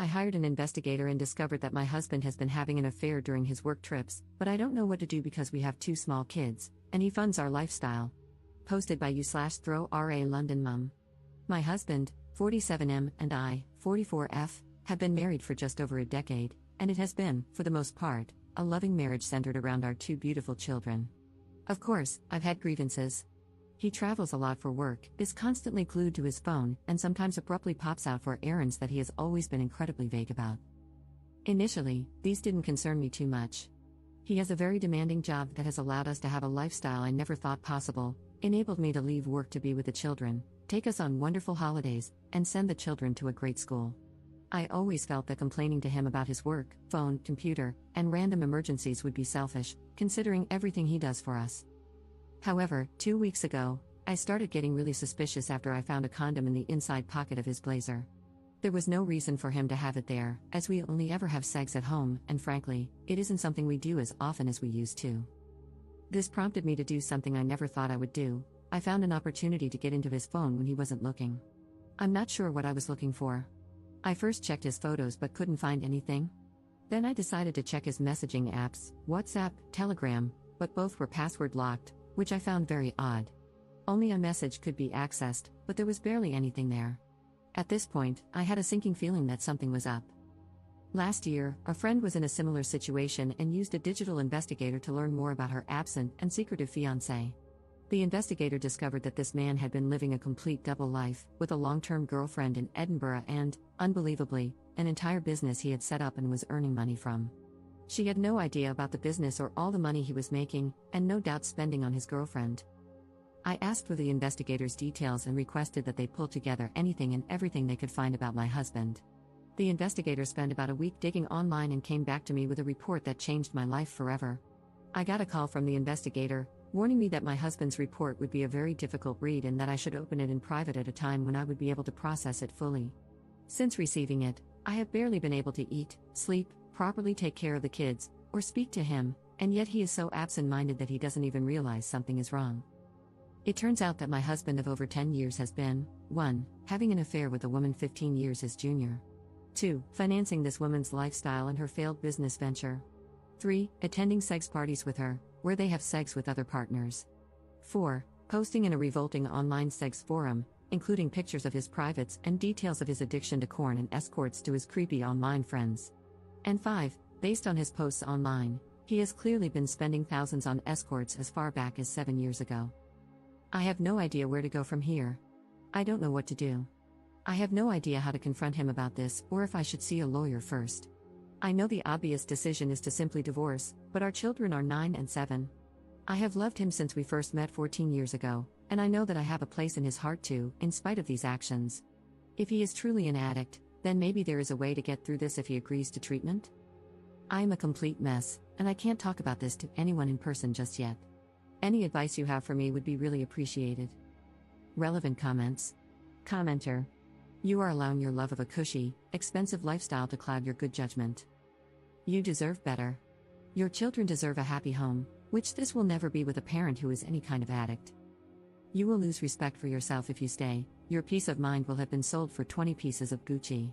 I hired an investigator and discovered that my husband has been having an affair during his work trips, but I don't know what to do because we have two small kids, and he funds our lifestyle. Posted by u/throw-ra London mum. My husband, 47M, and I, 44F, have been married for just over a decade, and it has been, for the most part, a loving marriage centered around our two beautiful children. Of course, I've had grievances. He travels a lot for work, is constantly glued to his phone, and sometimes abruptly pops out for errands that he has always been incredibly vague about. Initially, these didn't concern me too much. He has a very demanding job that has allowed us to have a lifestyle I never thought possible, enabled me to leave work to be with the children, take us on wonderful holidays, and send the children to a great school. I always felt that complaining to him about his work, phone, computer, and random emergencies would be selfish, considering everything he does for us. However, 2 weeks ago, I started getting really suspicious after I found a condom in the inside pocket of his blazer. There was no reason for him to have it there, as we only ever have sex at home, and frankly, it isn't something we do as often as we used to. This prompted me to do something I never thought I would do. I found an opportunity to get into his phone when he wasn't looking. I'm not sure what I was looking for. I first checked his photos but couldn't find anything. Then I decided to check his messaging apps, WhatsApp, Telegram, but both were password locked, which I found very odd. Only a message could be accessed, but there was barely anything there. At this point, I had a sinking feeling that something was up. Last year, a friend was in a similar situation and used a digital investigator to learn more about her absent and secretive fiancé. The investigator discovered that this man had been living a complete double life, with a long-term girlfriend in Edinburgh and, unbelievably, an entire business he had set up and was earning money from. She had no idea about the business or all the money he was making, and no doubt spending on his girlfriend. I asked for the investigator's details and requested that they pull together anything and everything they could find about my husband. The investigator spent about a week digging online and came back to me with a report that changed my life forever. I got a call from the investigator, warning me that my husband's report would be a very difficult read and that I should open it in private at a time when I would be able to process it fully. Since receiving it, I have barely been able to eat, sleep, properly take care of the kids, or speak to him, and yet he is so absent-minded that he doesn't even realize something is wrong. It turns out that my husband of over 10 years has been, 1. Having an affair with a woman 15 years his junior. 2. Financing this woman's lifestyle and her failed business venture. 3. Attending sex parties with her, where they have sex with other partners. 4. Posting in a revolting online sex forum, including pictures of his privates and details of his addiction to porn and escorts to his creepy online friends. And 5. Based on his posts online, he has clearly been spending thousands on escorts as far back as 7 years ago. I have no idea where to go from here. I don't know what to do. I have no idea how to confront him about this or if I should see a lawyer first. I know the obvious decision is to simply divorce, but our children are 9 and 7. I have loved him since we first met 14 years ago, and I know that I have a place in his heart too, in spite of these actions. If he is truly an addict, then maybe there is a way to get through this if he agrees to treatment? I am a complete mess, and I can't talk about this to anyone in person just yet. Any advice you have for me would be really appreciated. Relevant comments. Commenter. You are allowing your love of a cushy, expensive lifestyle to cloud your good judgment. You deserve better. Your children deserve a happy home, which this will never be with a parent who is any kind of addict. You will lose respect for yourself if you stay. Your peace of mind will have been sold for 20 pieces of Gucci.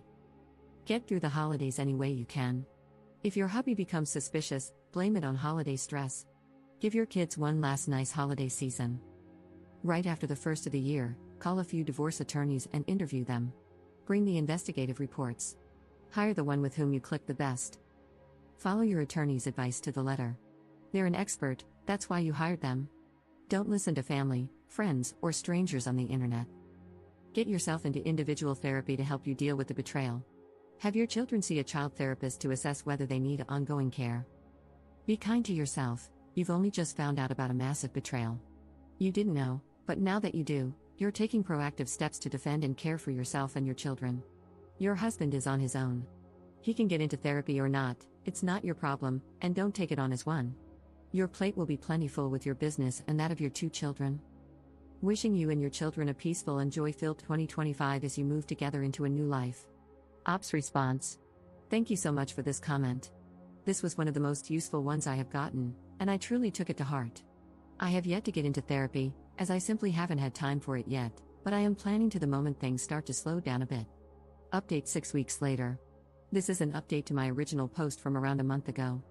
Get through the holidays any way you can. If your hubby becomes suspicious, blame it on holiday stress. Give your kids one last nice holiday season. Right after the first of the year, call a few divorce attorneys and interview them. Bring the investigative reports. Hire the one with whom you click the best. Follow your attorney's advice to the letter. They're an expert, that's why you hired them. Don't listen to family, friends, or strangers on the internet. Get yourself into individual therapy to help you deal with the betrayal. Have your children see a child therapist to assess whether they need ongoing care. Be kind to yourself, you've only just found out about a massive betrayal. You didn't know, but now that you do, you're taking proactive steps to defend and care for yourself and your children. Your husband is on his own. He can get into therapy or not, it's not your problem, and don't take it on as one. Your plate will be plentiful with your business and that of your 2 children. Wishing you and your children a peaceful and joy-filled 2025 as you move together into a new life. Ops response. Thank you so much for this comment. This was one of the most useful ones I have gotten, and I truly took it to heart. I have yet to get into therapy, as I simply haven't had time for it yet, but I am planning to the moment things start to slow down a bit. Update 6 weeks later. This is an update to my original post from around a month ago.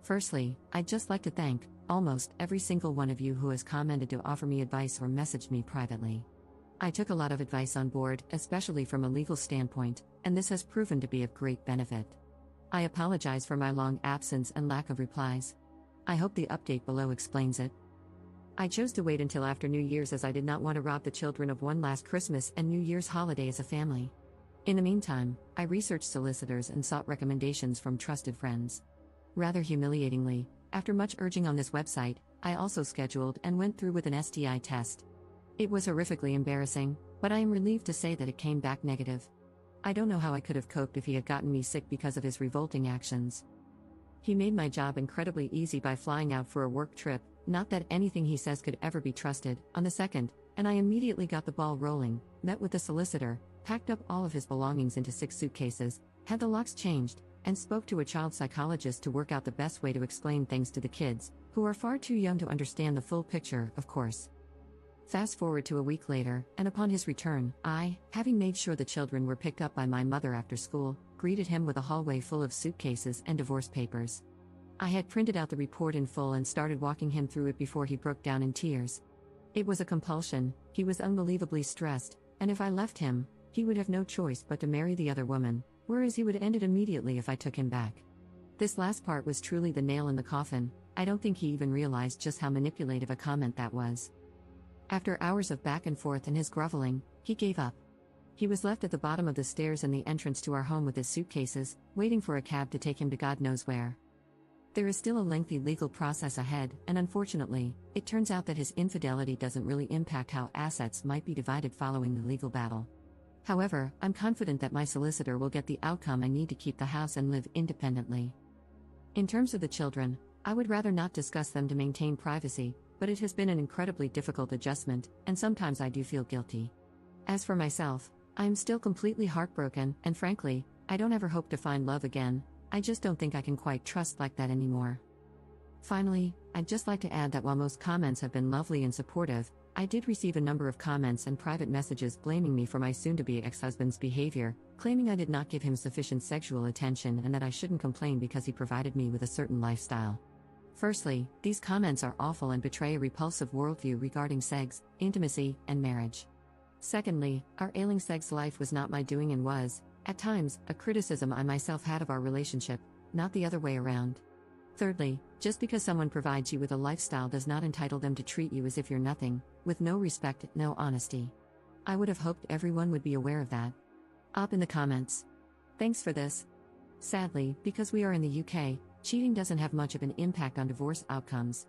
Firstly, I'd just like to thank almost every single one of you who has commented to offer me advice or messaged me privately. I took a lot of advice on board, especially from a legal standpoint, and this has proven to be of great benefit. I apologize for my long absence and lack of replies. I hope the update below explains it. I chose to wait until after New Year's as I did not want to rob the children of one last Christmas and New Year's holiday as a family. In the meantime, I researched solicitors and sought recommendations from trusted friends. Rather humiliatingly, after much urging on this website, I also scheduled and went through with an STI test. It was horrifically embarrassing, but I am relieved to say that it came back negative. I don't know how I could have coped if he had gotten me sick because of his revolting actions. He made my job incredibly easy by flying out for a work trip, not that anything he says could ever be trusted, on the 2nd, and I immediately got the ball rolling, met with the solicitor, packed up all of his belongings into 6 suitcases, had the locks changed, and spoke to a child psychologist to work out the best way to explain things to the kids, who are far too young to understand the full picture, of course. Fast forward to a week later, and upon his return, I, having made sure the children were picked up by my mother after school, greeted him with a hallway full of suitcases and divorce papers. I had printed out the report in full and started walking him through it before he broke down in tears. It was a compulsion, he was unbelievably stressed, and if I left him, he would have no choice but to marry the other woman, whereas he would end it immediately if I took him back. This last part was truly the nail in the coffin. I don't think he even realized just how manipulative a comment that was. After hours of back and forth and his groveling, he gave up. He was left at the bottom of the stairs in the entrance to our home with his suitcases, waiting for a cab to take him to God knows where. There is still a lengthy legal process ahead, and unfortunately, it turns out that his infidelity doesn't really impact how assets might be divided following the legal battle. However, I'm confident that my solicitor will get the outcome I need to keep the house and live independently. In terms of the children, I would rather not discuss them to maintain privacy, but it has been an incredibly difficult adjustment, and sometimes I do feel guilty. As for myself, I am still completely heartbroken, and frankly, I don't ever hope to find love again. I just don't think I can quite trust like that anymore. Finally, I'd just like to add that while most comments have been lovely and supportive, I did receive a number of comments and private messages blaming me for my soon-to-be ex-husband's behavior, claiming I did not give him sufficient sexual attention and that I shouldn't complain because he provided me with a certain lifestyle. Firstly, these comments are awful and betray a repulsive worldview regarding sex, intimacy, and marriage. Secondly, our ailing sex life was not my doing and was, at times, a criticism I myself had of our relationship, not the other way around. Thirdly, just because someone provides you with a lifestyle does not entitle them to treat you as if you're nothing, with no respect, no honesty. I would have hoped everyone would be aware of that. Up in the comments. Thanks for this. Sadly, because we are in the UK, cheating doesn't have much of an impact on divorce outcomes.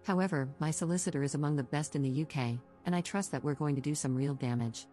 However, my solicitor is among the best in the UK, and I trust that we're going to do some real damage.